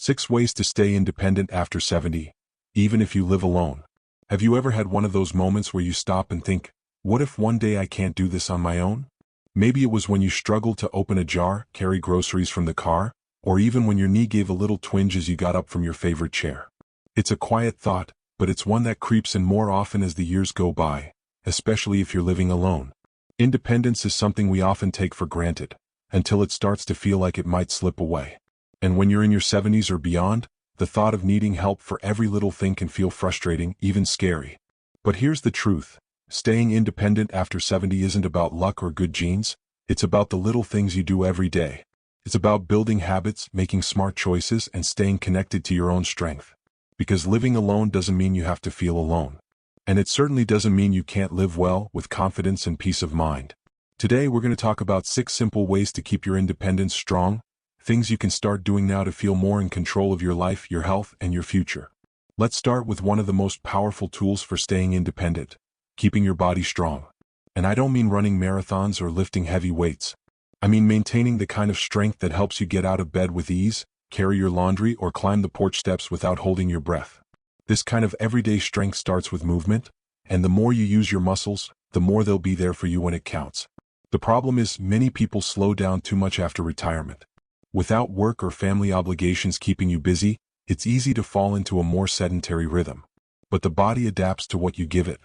6 Ways to Stay Independent After 70, Even If You Live Alone. Have you ever had one of those moments where you stop and think, what if one day I can't do this on my own? Maybe it was when you struggled to open a jar, carry groceries from the car, or even when your knee gave a little twinge as you got up from your favorite chair. It's a quiet thought, but it's one that creeps in more often as the years go by, especially if you're living alone. Independence is something we often take for granted, until it starts to feel like it might slip away. And when you're in your 70s or beyond, the thought of needing help for every little thing can feel frustrating, even scary. But here's the truth. Staying independent after 70 isn't about luck or good genes. It's about the little things you do every day. It's about building habits, making smart choices, and staying connected to your own strength. Because living alone doesn't mean you have to feel alone. And it certainly doesn't mean you can't live well, with confidence and peace of mind. Today we're going to talk about 6 simple ways to keep your independence strong, things you can start doing now to feel more in control of your life, your health, and your future. Let's start with one of the most powerful tools for staying independent: keeping your body strong. And I don't mean running marathons or lifting heavy weights. I mean maintaining the kind of strength that helps you get out of bed with ease, carry your laundry, or climb the porch steps without holding your breath. This kind of everyday strength starts with movement, and the more you use your muscles, the more they'll be there for you when it counts. The problem is, many people slow down too much after retirement. Without work or family obligations keeping you busy, it's easy to fall into a more sedentary rhythm. But the body adapts to what you give it.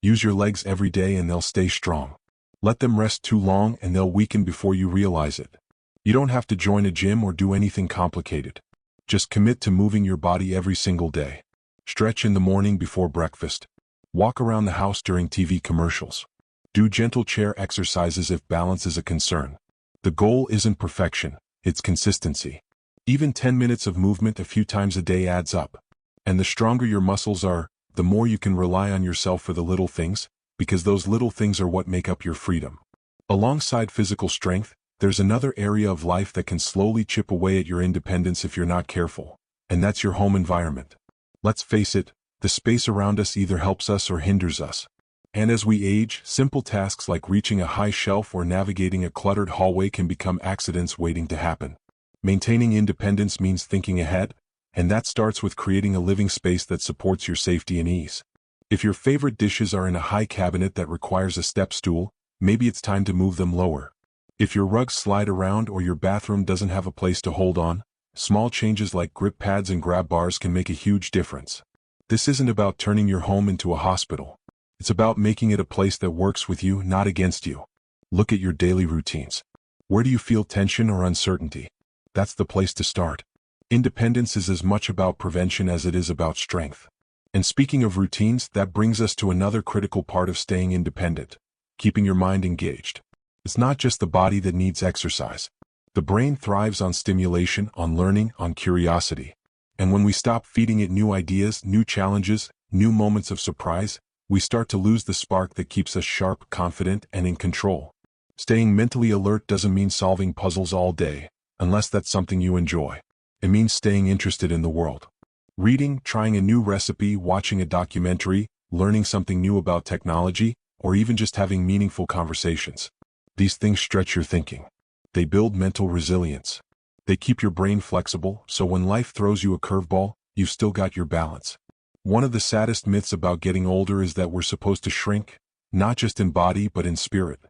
Use your legs every day and they'll stay strong. Let them rest too long and they'll weaken before you realize it. You don't have to join a gym or do anything complicated. Just commit to moving your body every single day. Stretch in the morning before breakfast. Walk around the house during TV commercials. Do gentle chair exercises if balance is a concern. The goal isn't perfection, it's consistency. Even 10 minutes of movement a few times a day adds up. And the stronger your muscles are, the more you can rely on yourself for the little things, because those little things are what make up your freedom. Alongside physical strength, there's another area of life that can slowly chip away at your independence if you're not careful, and that's your home environment. Let's face it, the space around us either helps us or hinders us. And as we age, simple tasks like reaching a high shelf or navigating a cluttered hallway can become accidents waiting to happen. Maintaining independence means thinking ahead, and that starts with creating a living space that supports your safety and ease. If your favorite dishes are in a high cabinet that requires a step stool, maybe it's time to move them lower. If your rugs slide around or your bathroom doesn't have a place to hold on, small changes like grip pads and grab bars can make a huge difference. This isn't about turning your home into a hospital. It's about making it a place that works with you, not against you. Look at your daily routines. Where do you feel tension or uncertainty? That's the place to start. Independence is as much about prevention as it is about strength. And speaking of routines, that brings us to another critical part of staying independent: keeping your mind engaged. It's not just the body that needs exercise. The brain thrives on stimulation, on learning, on curiosity. And when we stop feeding it new ideas, new challenges, new moments of surprise, we start to lose the spark that keeps us sharp, confident, and in control. Staying mentally alert doesn't mean solving puzzles all day, unless that's something you enjoy. It means staying interested in the world. Reading, trying a new recipe, watching a documentary, learning something new about technology, or even just having meaningful conversations. These things stretch your thinking. They build mental resilience. They keep your brain flexible, so when life throws you a curveball, you've still got your balance. One of the saddest myths about getting older is that we're supposed to shrink, not just in body but in spirit.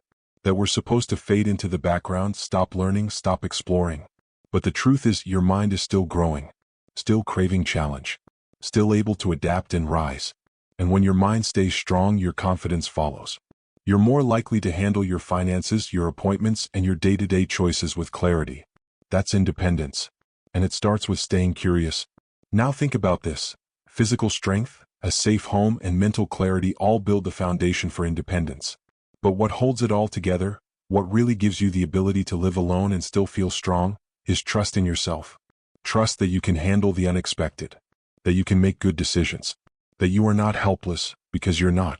That we're supposed to fade into the background, stop learning, stop exploring. But the truth is, your mind is still growing, still craving challenge, still able to adapt and rise. And when your mind stays strong, your confidence follows. You're more likely to handle your finances, your appointments, and your day-to-day choices with clarity. That's independence. And it starts with staying curious. Now think about this. Physical strength, a safe home, and mental clarity all build the foundation for independence. But what holds it all together, what really gives you the ability to live alone and still feel strong, is trust in yourself. Trust that you can handle the unexpected, that you can make good decisions, that you are not helpless, because you're not.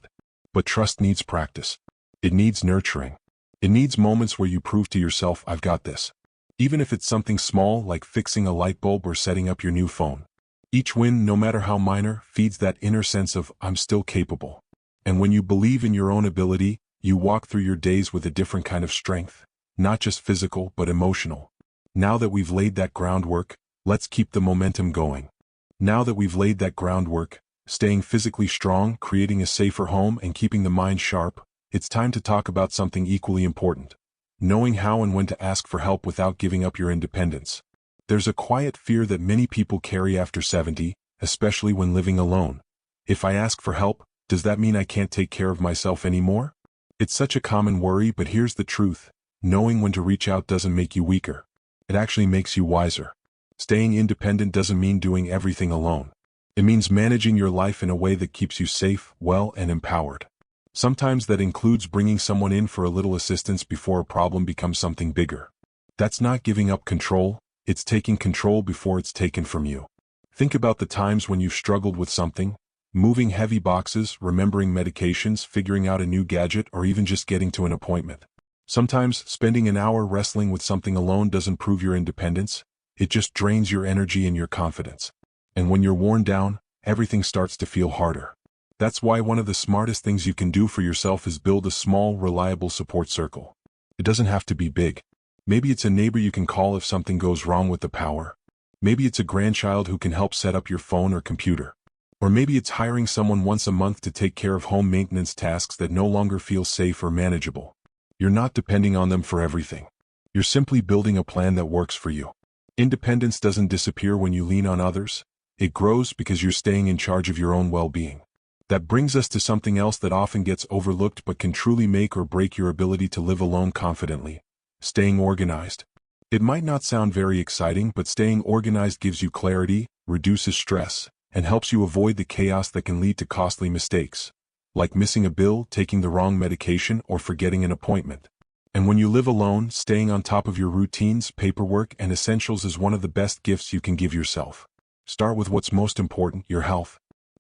But trust needs practice. It needs nurturing. It needs moments where you prove to yourself, I've got this. Even if it's something small like fixing a light bulb or setting up your new phone. Each win, no matter how minor, feeds that inner sense of, I'm still capable. And when you believe in your own ability, you walk through your days with a different kind of strength, not just physical but emotional. Now that we've laid that groundwork, Let's keep the momentum going. Now that we've laid that groundwork, staying physically strong, creating a safer home, and keeping the mind sharp, it's time to talk about something equally important: knowing how and when to ask for help without giving up your independence. There's a quiet fear that many people carry after 70, especially when living alone. If I ask for help, does that mean I can't take care of myself anymore? It's such a common worry, but here's the truth: knowing when to reach out doesn't make you weaker. It actually makes you wiser. Staying independent doesn't mean doing everything alone. It means managing your life in a way that keeps you safe, well, and empowered. Sometimes that includes bringing someone in for a little assistance before a problem becomes something bigger. That's not giving up control, it's taking control before it's taken from you. Think about the times when you've struggled with something: moving heavy boxes, remembering medications, figuring out a new gadget, or even just getting to an appointment. Sometimes spending an hour wrestling with something alone doesn't prove your independence, it just drains your energy and your confidence. And when you're worn down, everything starts to feel harder. That's why one of the smartest things you can do for yourself is build a small, reliable support circle. It doesn't have to be big. Maybe it's a neighbor you can call if something goes wrong with the power. Maybe it's a grandchild who can help set up your phone or computer. Or maybe it's hiring someone once a month to take care of home maintenance tasks that no longer feel safe or manageable. You're not depending on them for everything. You're simply building a plan that works for you. Independence doesn't disappear when you lean on others. It grows because you're staying in charge of your own well-being. That brings us to something else that often gets overlooked but can truly make or break your ability to live alone confidently: staying organized. It might not sound very exciting, but staying organized gives you clarity, reduces stress, and helps you avoid the chaos that can lead to costly mistakes, like missing a bill, taking the wrong medication, or forgetting an appointment. And when you live alone, staying on top of your routines, paperwork, and essentials is one of the best gifts you can give yourself. Start with what's most important: your health.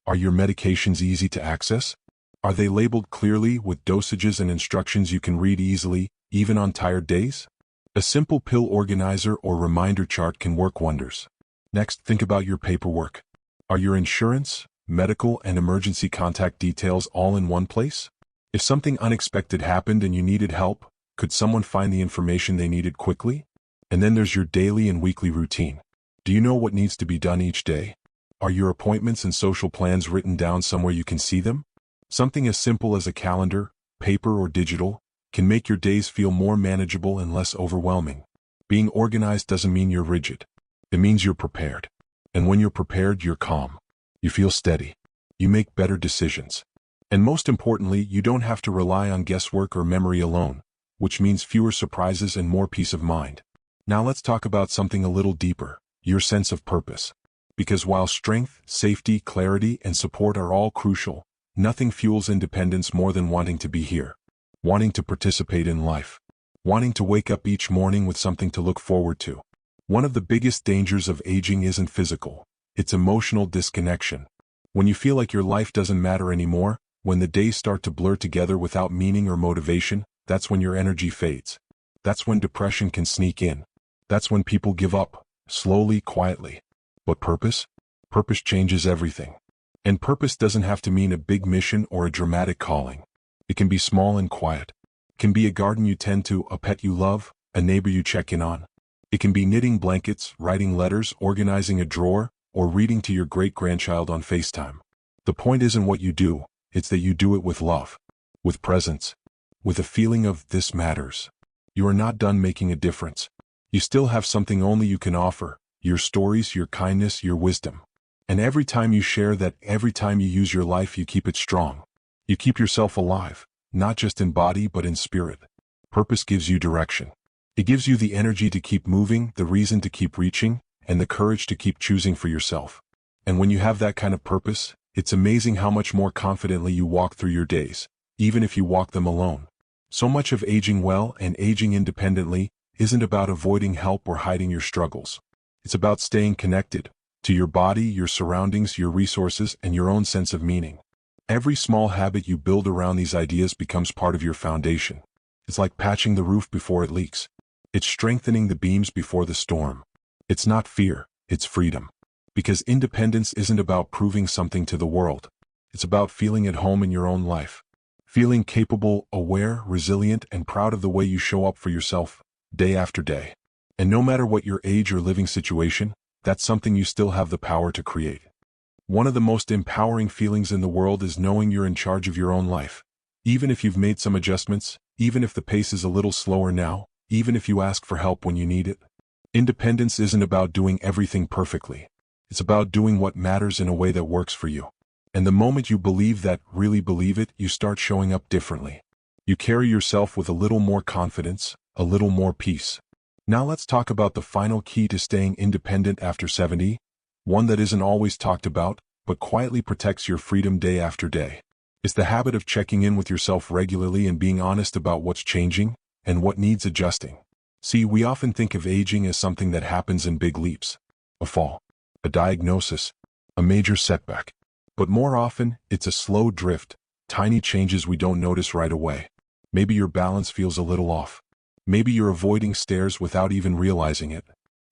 Are your medications easy to access? Are they labeled clearly with dosages and instructions you can read easily, even on tired days? A simple pill organizer or reminder chart can work wonders. Next, think about your paperwork. Are your insurance, medical, and emergency contact details all in one place? If something unexpected happened and you needed help, could someone find the information they needed quickly? And then there's your daily and weekly routine. Do you know what needs to be done each day? Are your appointments and social plans written down somewhere you can see them? Something as simple as a calendar, paper or digital, can make your days feel more manageable and less overwhelming. Being organized doesn't mean you're rigid. It means you're prepared. And when you're prepared, you're calm. You feel steady. You make better decisions. And most importantly, you don't have to rely on guesswork or memory alone, which means fewer surprises and more peace of mind. Now let's talk about something a little deeper: your sense of purpose. Because while strength, safety, clarity, and support are all crucial, nothing fuels independence more than wanting to be here. Wanting to participate in life. Wanting to wake up each morning with something to look forward to. One of the biggest dangers of aging isn't physical, it's emotional disconnection. When you feel like your life doesn't matter anymore, when the days start to blur together without meaning or motivation, that's when your energy fades. That's when depression can sneak in. That's when people give up, slowly, quietly. But purpose? Purpose changes everything. And purpose doesn't have to mean a big mission or a dramatic calling. It can be small and quiet. It can be a garden you tend to, a pet you love, a neighbor you check in on. It can be knitting blankets, writing letters, organizing a drawer, or reading to your great-grandchild on FaceTime. The point isn't what you do, it's that you do it with love, with presence, with a feeling of "this matters." You are not done making a difference. You still have something only you can offer: your stories, your kindness, your wisdom. And every time you share that, every time you use your life, you keep it strong. You keep yourself alive, not just in body but in spirit. Purpose gives you direction. It gives you the energy to keep moving, the reason to keep reaching, and the courage to keep choosing for yourself. And when you have that kind of purpose, it's amazing how much more confidently you walk through your days, even if you walk them alone. So much of aging well and aging independently isn't about avoiding help or hiding your struggles. It's about staying connected to your body, your surroundings, your resources, and your own sense of meaning. Every small habit you build around these ideas becomes part of your foundation. It's like patching the roof before it leaks. It's strengthening the beams before the storm. It's not fear, it's freedom. Because independence isn't about proving something to the world. It's about feeling at home in your own life. Feeling capable, aware, resilient, and proud of the way you show up for yourself, day after day. And no matter what your age or living situation, that's something you still have the power to create. One of the most empowering feelings in the world is knowing you're in charge of your own life. Even if you've made some adjustments, even if the pace is a little slower now, even if you ask for help when you need it. Independence isn't about doing everything perfectly. It's about doing what matters in a way that works for you. And the moment you believe that, really believe it, you start showing up differently. You carry yourself with a little more confidence, a little more peace. Now let's talk about the final key to staying independent after 70, one that isn't always talked about, but quietly protects your freedom day after day. It's the habit of checking in with yourself regularly and being honest about what's changing and what needs adjusting. See, we often think of aging as something that happens in big leaps. A fall, a diagnosis, a major setback. But more often, it's a slow drift, tiny changes we don't notice right away. Maybe your balance feels a little off. Maybe you're avoiding stairs without even realizing it.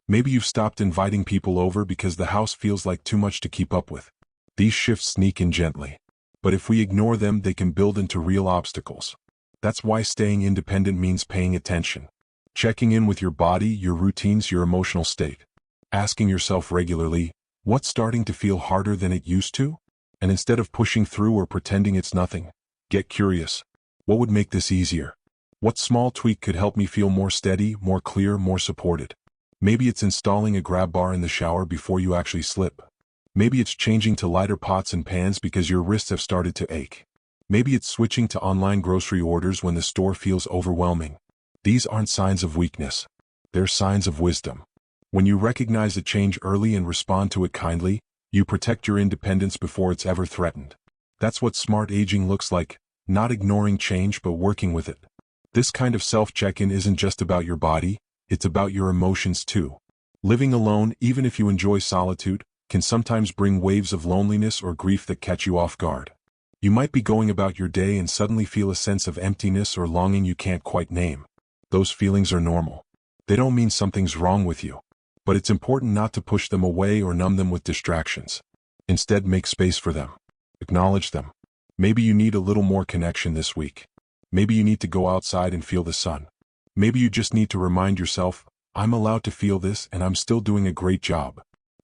Maybe you've stopped inviting people over because the house feels like too much to keep up with. These shifts sneak in gently. But if we ignore them, they can build into real obstacles. That's why staying independent means paying attention. Checking in with your body, your routines, your emotional state. Asking yourself regularly, what's starting to feel harder than it used to? And instead of pushing through or pretending it's nothing, get curious. What would make this easier? What small tweak could help me feel more steady, more clear, more supported? Maybe it's installing a grab bar in the shower before you actually slip. Maybe it's changing to lighter pots and pans because your wrists have started to ache. Maybe it's switching to online grocery orders when the store feels overwhelming. These aren't signs of weakness. They're signs of wisdom. When you recognize a change early and respond to it kindly, you protect your independence before it's ever threatened. That's what smart aging looks like, not ignoring change but working with it. This kind of self-check-in isn't just about your body, it's about your emotions too. Living alone, even if you enjoy solitude, can sometimes bring waves of loneliness or grief that catch you off guard. You might be going about your day and suddenly feel a sense of emptiness or longing you can't quite name. Those feelings are normal. They don't mean something's wrong with you. But it's important not to push them away or numb them with distractions. Instead, make space for them. Acknowledge them. Maybe you need a little more connection this week. Maybe you need to go outside and feel the sun. Maybe you just need to remind yourself, I'm allowed to feel this and I'm still doing a great job.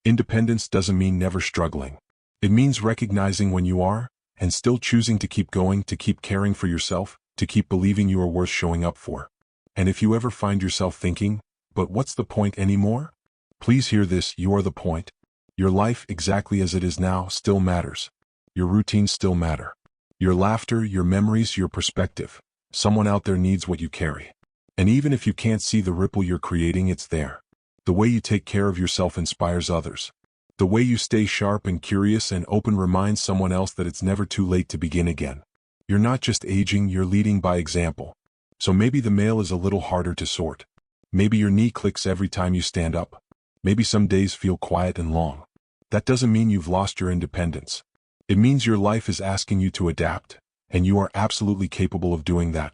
Independence doesn't mean never struggling. It means recognizing when you are, and still choosing to keep going, to keep caring for yourself, to keep believing you are worth showing up for. And if you ever find yourself thinking, but what's the point anymore? Please hear this, you are the point. Your life, exactly as it is now, still matters. Your routines still matter. Your laughter, your memories, your perspective. Someone out there needs what you carry. And even if you can't see the ripple you're creating, it's there. The way you take care of yourself inspires others. The way you stay sharp and curious and open reminds someone else that it's never too late to begin again. You're not just aging, you're leading by example. So maybe the mail is a little harder to sort. Maybe your knee clicks every time you stand up. Maybe some days feel quiet and long. That doesn't mean you've lost your independence. It means your life is asking you to adapt, and you are absolutely capable of doing that.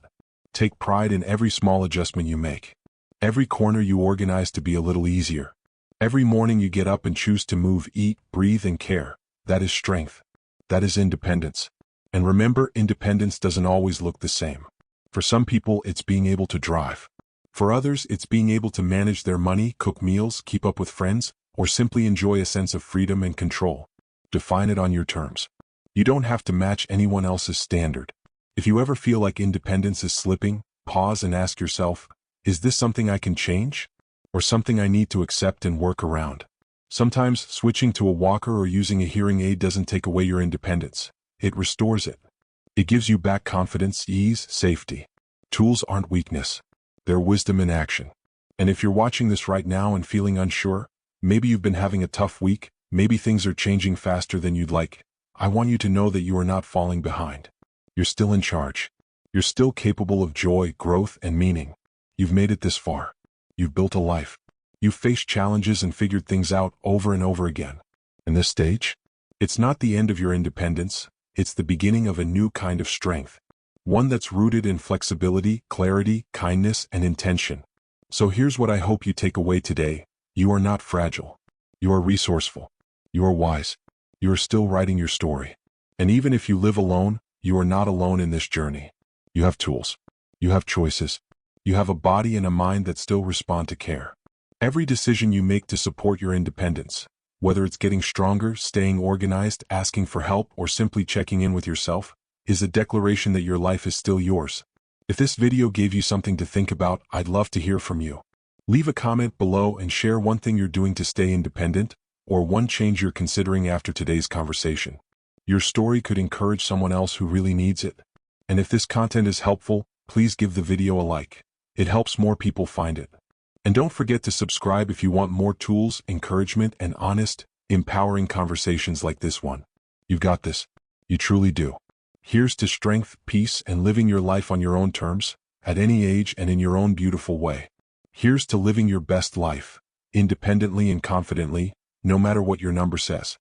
Take pride in every small adjustment you make. Every corner you organize to be a little easier. Every morning you get up and choose to move, eat, breathe, and care. That is strength. That is independence. And remember, independence doesn't always look the same. For some people, it's being able to drive. For others, it's being able to manage their money, cook meals, keep up with friends, or simply enjoy a sense of freedom and control. Define it on your terms. You don't have to match anyone else's standard. If you ever feel like independence is slipping, pause and ask yourself, is this something I can change? Or something I need to accept and work around? Sometimes, switching to a walker or using a hearing aid doesn't take away your independence. It restores it. It gives you back confidence, ease, safety. Tools aren't weakness. They're wisdom in action. And if you're watching this right now and feeling unsure, maybe you've been having a tough week, maybe things are changing faster than you'd like, I want you to know that you are not falling behind. You're still in charge. You're still capable of joy, growth, and meaning. You've made it this far. You've built a life. You've faced challenges and figured things out over and over again. And this stage? It's not the end of your independence. It's the beginning of a new kind of strength. One that's rooted in flexibility, clarity, kindness, and intention. So here's what I hope you take away today. You are not fragile. You are resourceful. You are wise. You are still writing your story. And even if you live alone, you are not alone in this journey. You have tools. You have choices. You have a body and a mind that still respond to care. Every decision you make to support your independence, whether it's getting stronger, staying organized, asking for help, or simply checking in with yourself, is a declaration that your life is still yours. If this video gave you something to think about, I'd love to hear from you. Leave a comment below and share one thing you're doing to stay independent, or one change you're considering after today's conversation. Your story could encourage someone else who really needs it. And if this content is helpful, please give the video a like. It helps more people find it. And don't forget to subscribe if you want more tools, encouragement, and honest, empowering conversations like this one. You've got this. You truly do. Here's to strength, peace, and living your life on your own terms, at any age and in your own beautiful way. Here's to living your best life, independently and confidently, no matter what your number says.